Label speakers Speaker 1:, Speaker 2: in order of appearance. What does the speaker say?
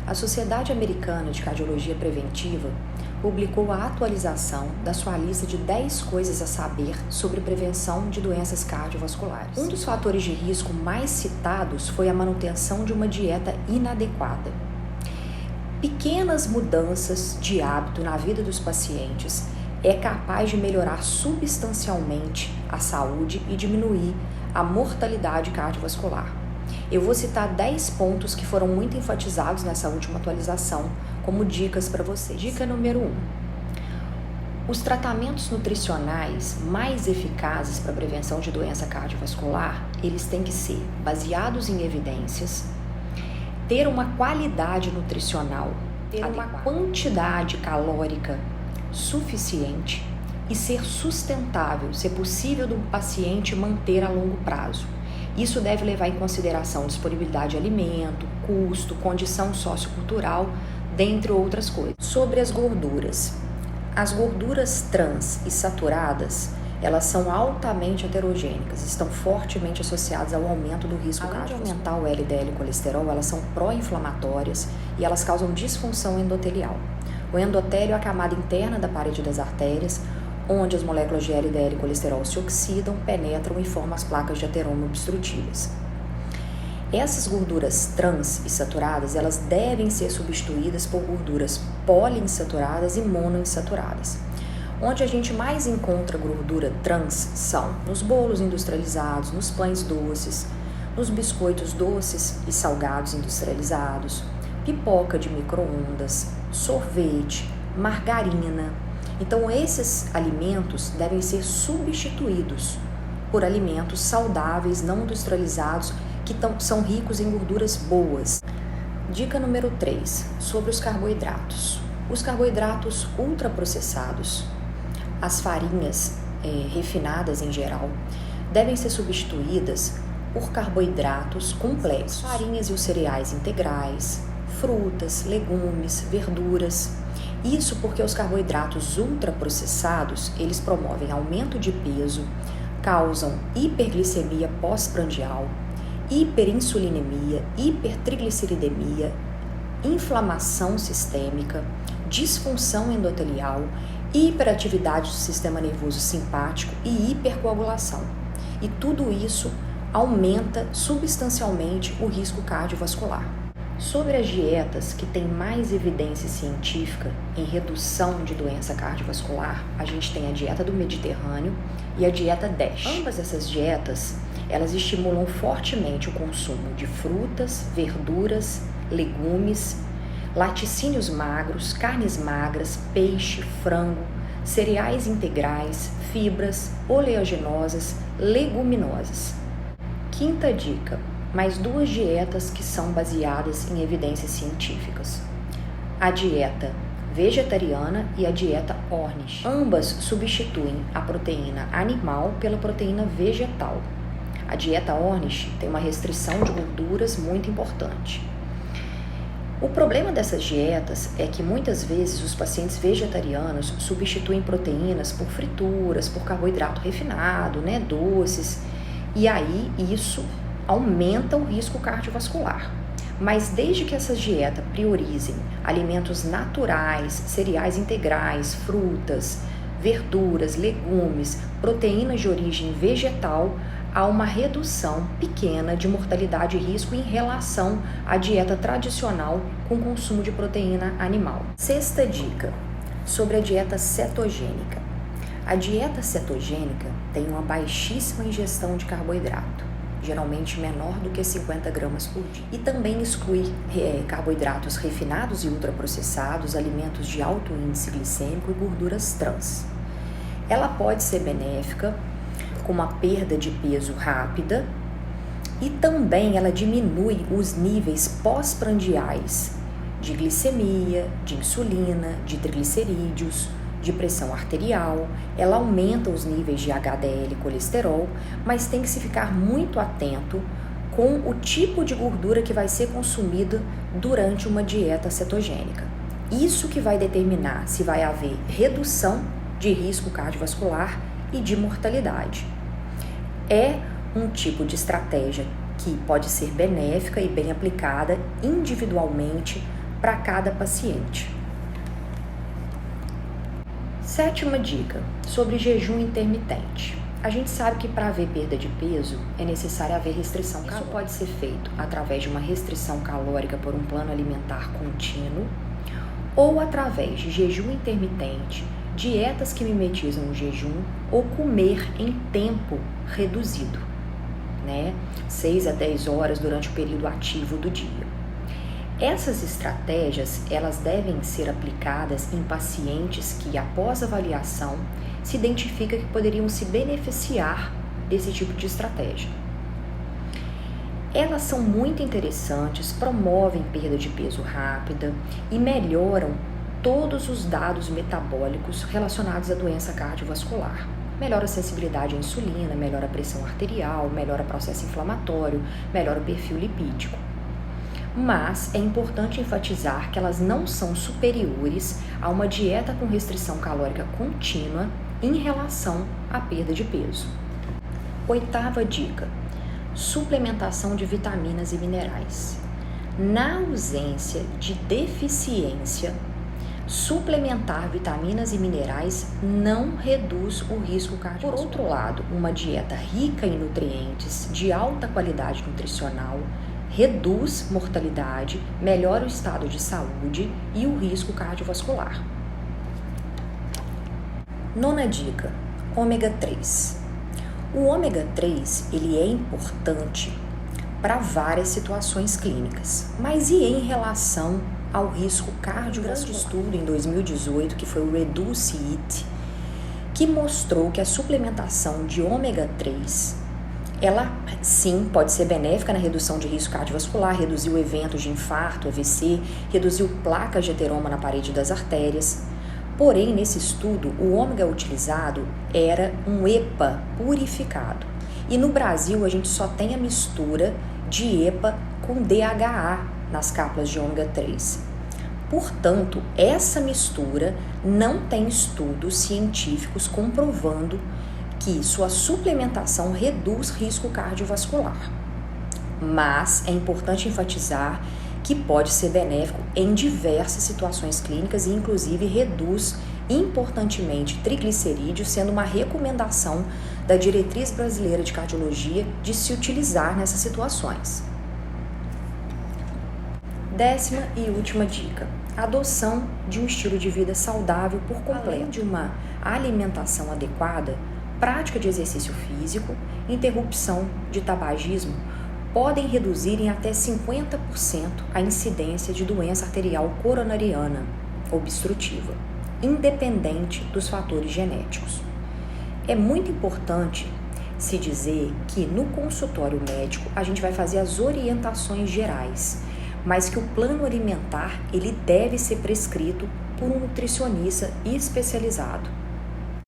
Speaker 1: A Sociedade Americana de Cardiologia Preventiva publicou a atualização da sua lista de 10 coisas a saber sobre prevenção de doenças cardiovasculares. Um dos fatores de risco mais citados foi a manutenção de uma dieta inadequada. Pequenas mudanças de hábito na vida dos pacientes é capaz de melhorar substancialmente a saúde e diminuir a mortalidade cardiovascular. Eu vou citar 10 pontos que foram muito enfatizados nessa última atualização como dicas para você. Dica número 1. Os tratamentos nutricionais mais eficazes para a prevenção de doença cardiovascular, eles têm que ser baseados em evidências, ter uma qualidade nutricional, ter uma quantidade calórica suficiente e ser sustentável, ser possível do paciente manter a longo prazo. Isso deve levar em consideração disponibilidade de alimento, custo, condição sociocultural, dentre outras coisas. Sobre as gorduras. As gorduras trans e saturadas, elas são altamente heterogênicas, estão fortemente associadas ao aumento do risco cardiovascular. Além de aumentar o LDL e o colesterol, elas são pró-inflamatórias e elas causam disfunção endotelial. O endotélio é a camada interna da parede das artérias, onde as moléculas de LDL e colesterol se oxidam, penetram e formam as placas de ateroma obstrutivas. Essas gorduras trans e saturadas, elas devem ser substituídas por gorduras poliinsaturadas e monoinsaturadas. Onde a gente mais encontra gordura trans são nos bolos industrializados, nos pães doces, nos biscoitos doces e salgados industrializados, pipoca de micro-ondas, sorvete, margarina. Então, esses alimentos devem ser substituídos por alimentos saudáveis, não industrializados, que são ricos em gorduras boas. Dica número 3, sobre os carboidratos. Os carboidratos ultraprocessados, as farinhas refinadas em geral, devem ser substituídas por carboidratos complexos, farinhas e os cereais integrais, frutas, legumes, verduras. Isso porque os carboidratos ultraprocessados, eles promovem aumento de peso, causam hiperglicemia pós-prandial, hiperinsulinemia, hipertrigliceridemia, inflamação sistêmica, disfunção endotelial, hiperatividade do sistema nervoso simpático e hipercoagulação. E tudo isso aumenta substancialmente o risco cardiovascular. Sobre as dietas que têm mais evidência científica em redução de doença cardiovascular, a gente tem a dieta do Mediterrâneo e a dieta DASH. Ambas essas dietas, elas estimulam fortemente o consumo de frutas, verduras, legumes, laticínios magros, carnes magras, peixe, frango, cereais integrais, fibras, oleaginosas, leguminosas. Quinta dica. Mais 2 dietas que são baseadas em evidências científicas. A dieta vegetariana e a dieta Ornish. Ambas substituem a proteína animal pela proteína vegetal. A dieta Ornish tem uma restrição de gorduras muito importante. O problema dessas dietas é que muitas vezes os pacientes vegetarianos substituem proteínas por frituras, por carboidrato refinado, doces, e aí isso aumenta o risco cardiovascular. Mas desde que essas dietas priorizem alimentos naturais, cereais integrais, frutas, verduras, legumes, proteínas de origem vegetal, há uma redução pequena de mortalidade e risco em relação à dieta tradicional com consumo de proteína animal. Sexta dica, sobre a dieta cetogênica. A dieta cetogênica tem uma baixíssima ingestão de carboidrato, geralmente menor do que 50 gramas por dia. E também exclui carboidratos refinados e ultraprocessados, alimentos de alto índice glicêmico e gorduras trans. Ela pode ser benéfica com uma perda de peso rápida e também ela diminui os níveis pós-prandiais de glicemia, de insulina, de triglicerídeos, de pressão arterial, ela aumenta os níveis de HDL e colesterol, mas tem que se ficar muito atento com o tipo de gordura que vai ser consumida durante uma dieta cetogênica. Isso que vai determinar se vai haver redução de risco cardiovascular e de mortalidade. É um tipo de estratégia que pode ser benéfica e bem aplicada individualmente para cada paciente. Sétima dica, sobre jejum intermitente. A gente sabe que para haver perda de peso é necessário haver restrição calórica. Isso pode ser feito através de uma restrição calórica por um plano alimentar contínuo ou através de jejum intermitente, dietas que mimetizam o jejum ou comer em tempo reduzido, 6 a 10 horas durante o período ativo do dia. Essas estratégias, elas devem ser aplicadas em pacientes que, após avaliação, se identifica que poderiam se beneficiar desse tipo de estratégia. Elas são muito interessantes, promovem perda de peso rápida e melhoram todos os dados metabólicos relacionados à doença cardiovascular. Melhora a sensibilidade à insulina, melhora a pressão arterial, melhora o processo inflamatório, melhora o perfil lipídico. Mas é importante enfatizar que elas não são superiores a uma dieta com restrição calórica contínua em relação à perda de peso. Oitava dica: suplementação de vitaminas e minerais. Na ausência de deficiência, suplementar vitaminas e minerais não reduz o risco cardiovascular. Por outro lado, uma dieta rica em nutrientes, de alta qualidade nutricional, reduz mortalidade, melhora o estado de saúde e o risco cardiovascular. Nona dica, ômega 3. O ômega 3, ele é importante para várias situações clínicas, mas e em relação ao risco cardiovascular? Um estudo em 2018, que foi o Reduce It, que mostrou que a suplementação de ômega 3, ela sim pode ser benéfica na redução de risco cardiovascular, reduziu eventos de infarto, AVC, reduziu placas de ateroma na parede das artérias. Porém, nesse estudo, o ômega utilizado era um EPA purificado. E no Brasil, a gente só tem a mistura de EPA com DHA nas cápsulas de ômega 3. Portanto, essa mistura não tem estudos científicos comprovando que sua suplementação reduz risco cardiovascular. Mas é importante enfatizar que pode ser benéfico em diversas situações clínicas e inclusive reduz importantemente triglicerídeos, sendo uma recomendação da Diretriz Brasileira de Cardiologia de se utilizar nessas situações. Décima e última dica: adoção de um estilo de vida saudável por completo. Além de uma alimentação adequada, prática de exercício físico, interrupção de tabagismo podem reduzir em até 50% a incidência de doença arterial coronariana obstrutiva, independente dos fatores genéticos. É muito importante se dizer que no consultório médico a gente vai fazer as orientações gerais, mas que o plano alimentar ele deve ser prescrito por um nutricionista especializado.